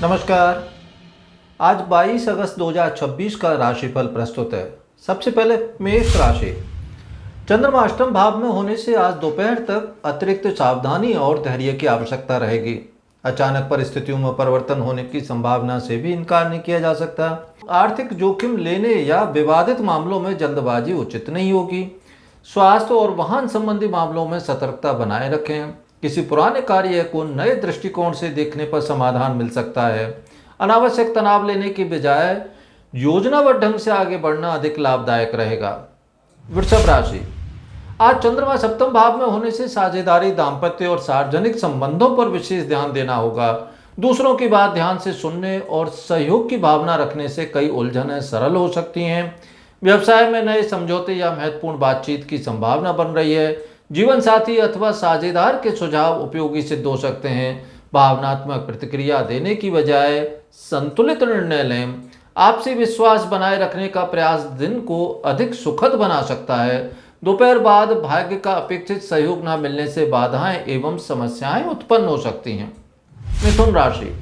नमस्कार। आज 22 अगस्त 2026 का राशिफल प्रस्तुत है। सबसे पहले मेष राशि। चंद्रमा अष्टम भाव में होने से आज दोपहर तक अतिरिक्त सावधानी और धैर्य की आवश्यकता रहेगी। अचानक परिस्थितियों में परिवर्तन होने की संभावना से भी इनकार नहीं किया जा सकता। आर्थिक जोखिम लेने या विवादित मामलों में जल्दबाजी उचित नहीं होगी। स्वास्थ्य और वाहन संबंधी मामलों में सतर्कता बनाए रखें। किसी पुराने कार्य को नए दृष्टिकोण से देखने पर समाधान मिल सकता है। अनावश्यक तनाव लेने की बजाय योजनाबद्ध ढंग से आगे बढ़ना अधिक लाभदायक रहेगा। वृषभ राशि। आज चंद्रमा सप्तम भाव में होने से साझेदारी, दाम्पत्य और सार्वजनिक संबंधों पर विशेष ध्यान देना होगा। दूसरों की बात ध्यान से सुनने और सहयोग की भावना रखने से कई उलझनें सरल हो सकती हैं। व्यवसाय में नए समझौते या महत्वपूर्ण बातचीत की संभावना बन रही है। जीवन साथी अथवा साझेदार के सुझाव उपयोगी सिद्ध हो सकते हैं। भावनात्मक प्रतिक्रिया देने की बजाय संतुलित निर्णय लें। आपसी विश्वास बनाए रखने का प्रयास दिन को अधिक सुखद बना सकता है। दोपहर बाद भाग्य का अपेक्षित सहयोग न मिलने से बाधाएं एवं समस्याएं उत्पन्न हो सकती हैं। मिथुन राशि।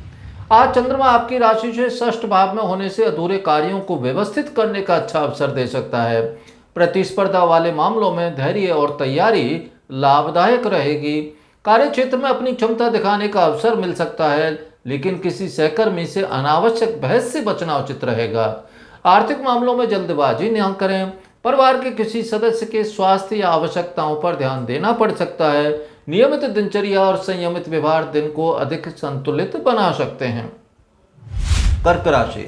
आज चंद्रमा आपकी राशि से षष्ठ भाव में होने से अधूरे कार्यों को व्यवस्थित करने का अच्छा अवसर दे सकता है। प्रतिस्पर्धा वाले मामलों में धैर्य और तैयारी लाभदायक रहेगी। कार्य क्षेत्र में अपनी क्षमता दिखाने का अवसर मिल सकता है, लेकिन किसी सहकर्मी से अनावश्यक बहस से बचना उचित रहेगा। आर्थिक मामलों में जल्दबाजी न करें। परिवार के किसी सदस्य के स्वास्थ्य या आवश्यकताओं पर ध्यान देना पड़ सकता है। नियमित दिनचर्या और संयमित व्यवहार दिन को अधिक संतुलित बना सकते हैं। कर्क राशि।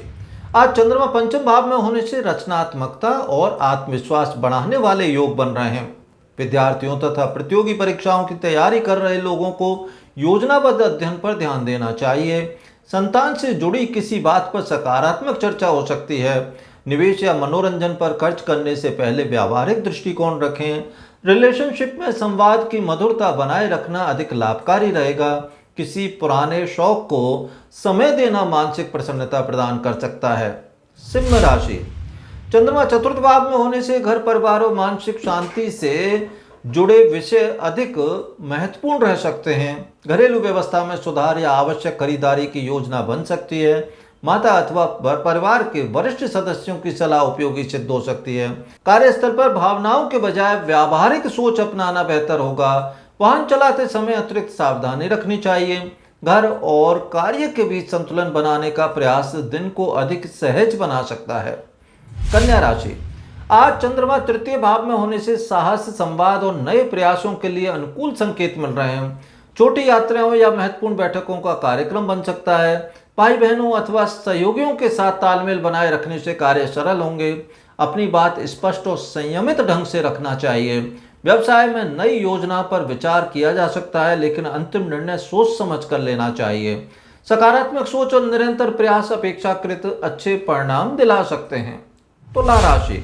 आज चंद्रमा पंचम भाव में होने से रचनात्मकता और आत्मविश्वास बढ़ाने वाले योग बन रहे हैं। विद्यार्थियों तथा प्रतियोगी परीक्षाओं की तैयारी कर रहे लोगों को योजनाबद्ध अध्ययन पर ध्यान देना चाहिए। संतान से जुड़ी किसी बात पर सकारात्मक चर्चा हो सकती है। निवेश या मनोरंजन पर खर्च करने से पहले व्यावहारिक दृष्टिकोण रखें। रिलेशनशिप में संवाद की मधुरता बनाए रखना अधिक लाभकारी रहेगा। किसी पुराने शौक को समय देना मानसिक प्रसन्नता प्रदान कर सकता है। सिंह राशि। चंद्रमा चतुर्थ भाव में होने से घर, परिवार और मानसिक शांति से जुड़े विषय अधिक महत्वपूर्ण रह सकते हैं। घरेलू व्यवस्था में सुधार या आवश्यक खरीदारी की योजना बन सकती है। माता अथवा परिवार के वरिष्ठ सदस्यों की सलाह उपयोगी सिद्ध हो सकती है। कार्यस्थल पर भावनाओं के बजाय व्यावहारिक सोच अपनाना बेहतर होगा। वाहन चलाते समय अतिरिक्त सावधानी रखनी चाहिए। घर और कार्य के बीच संतुलन बनाने का प्रयास दिन को अधिक सहज बना सकता है। कन्या राशि। आज चंद्रमा तृतीय भाव में होने से साहस, संवाद और नए प्रयासों के लिए अनुकूल संकेत मिल रहे हैं। छोटी यात्राओं या महत्वपूर्ण बैठकों का कार्यक्रम बन सकता है। भाई बहनों अथवा सहयोगियों के साथ तालमेल बनाए रखने से कार्य सरल होंगे। अपनी बात स्पष्ट और संयमित ढंग से रखना चाहिए। व्यवसाय में नई योजना पर विचार किया जा सकता है, लेकिन अंतिम निर्णय सोच समझ कर लेना चाहिए। सकारात्मक सोच और निरंतर प्रयास अपेक्षाकृत अच्छे परिणाम दिला सकते हैं। तुला राशि।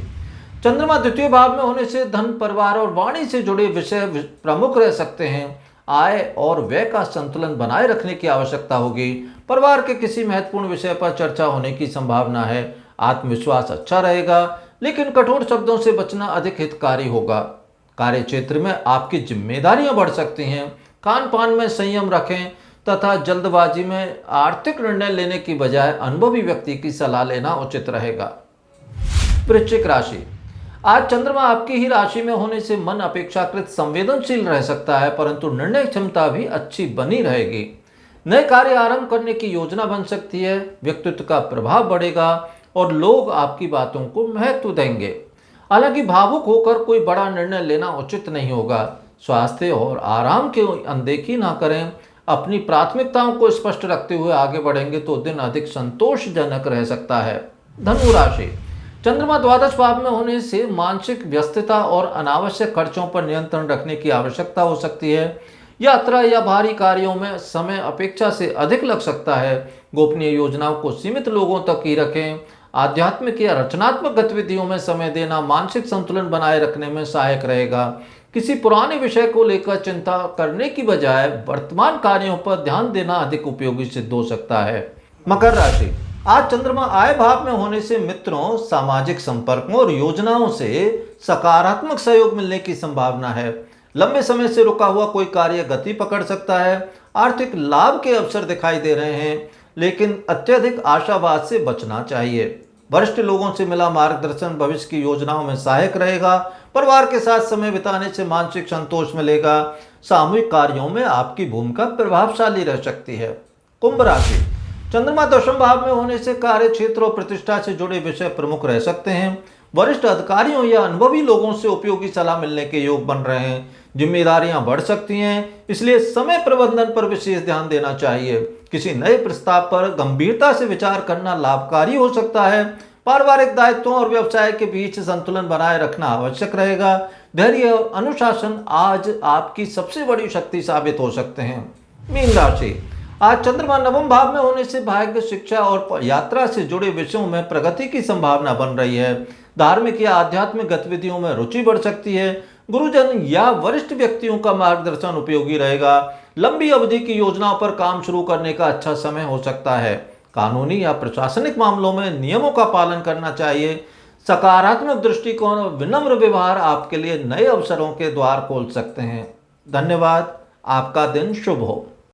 चंद्रमा द्वितीय भाव में होने से धन, परिवार और वाणी से जुड़े विषय प्रमुख रह सकते हैं। आय और व्यय का संतुलन बनाए रखने की आवश्यकता होगी। परिवार के किसी महत्वपूर्ण विषय पर चर्चा होने की संभावना है। आत्मविश्वास अच्छा रहेगा, लेकिन कठोर शब्दों से बचना अधिक हितकारी होगा। कार्य क्षेत्र में आपकी जिम्मेदारियां बढ़ सकती हैं। खान पान में संयम रखें तथा जल्दबाजी में आर्थिक निर्णय लेने की बजाय अनुभवी व्यक्ति की सलाह लेना उचित रहेगा। वृश्चिक राशि। आज चंद्रमा आपकी ही राशि में होने से मन अपेक्षाकृत संवेदनशील रह सकता है, परंतु निर्णय क्षमता भी अच्छी बनी रहेगी। नए कार्य आरंभ करने की योजना बन सकती है। व्यक्तित्व का प्रभाव बढ़ेगा और लोग आपकी बातों को महत्व देंगे। हालांकि भावुक होकर कोई बड़ा निर्णय लेना उचित नहीं होगा। स्वास्थ्य और आराम की अनदेखी ना करें। अपनी प्राथमिकताओं को स्पष्ट रखते हुए आगे बढ़ेंगे तो दिन अधिक संतोषजनक रह सकता है। धनु राशि। चंद्रमा द्वादश भाव में होने से मानसिक व्यस्तता और अनावश्यक खर्चों पर नियंत्रण रखने की आवश्यकता हो सकती है। यात्रा या भारी कार्यों में समय अपेक्षा से अधिक लग सकता है। गोपनीय योजनाओं को सीमित लोगों तक ही रखें। आध्यात्मिक या रचनात्मक गतिविधियों में समय देना मानसिक संतुलन बनाए रखने में सहायक रहेगा। किसी पुराने विषय को लेकर चिंता करने की बजाय वर्तमान कार्यों पर ध्यान देना अधिक उपयोगी सिद्ध हो सकता है। मकर राशि। आज चंद्रमा आय भाव में होने से मित्रों, सामाजिक संपर्कों और योजनाओं से सकारात्मक सहयोग मिलने की संभावना है। लंबे समय से रुका हुआ कोई कार्य गति पकड़ सकता है। आर्थिक लाभ के अवसर दिखाई दे रहे हैं। लेकिन अत्यधिक आशावाद से बचना चाहिए। वरिष्ठ लोगों से मिला मार्गदर्शन भविष्य की योजनाओं में सहायक रहेगा। परिवार के साथ समय बिताने से मानसिक संतोष मिलेगा। सामूहिक कार्यों में आपकी भूमिका प्रभावशाली रह सकती है। कुंभ राशि, चंद्रमा दशम भाव में होने से कार्य क्षेत्र और प्रतिष्ठा से जुड़े विषय प्रमुख रह सकते हैं। वरिष्ठ अधिकारियों या अनुभवी लोगों से उपयोगी सलाह मिलने के योग बन रहे हैं। जिम्मेदारियां बढ़ सकती हैं, इसलिए समय प्रबंधन पर विशेष ध्यान देना चाहिए। किसी नए प्रस्ताव पर गंभीरता से विचार करना लाभकारी हो सकता है। पारिवारिक दायित्वों और व्यवसाय के बीच संतुलन बनाए रखना आवश्यक रहेगा। धैर्य और अनुशासन आज आपकी सबसे बड़ी शक्ति साबित हो सकते हैं। मीन राशि, आज चंद्रमा नवम भाव में होने से भाग्य, शिक्षा और यात्रा से जुड़े विषयों में प्रगति की संभावना बन रही है। धार्मिक या आध्यात्मिक गतिविधियों में रुचि बढ़ सकती है। गुरुजन या वरिष्ठ व्यक्तियों का मार्गदर्शन उपयोगी रहेगा। लंबी अवधि की योजनाओं पर काम शुरू करने का अच्छा समय हो सकता है। कानूनी या प्रशासनिक मामलों में नियमों का पालन करना चाहिए। सकारात्मक दृष्टिकोण और विनम्र व्यवहार आपके लिए नए अवसरों के द्वार खोल सकते हैं। धन्यवाद। आपका दिन शुभ हो।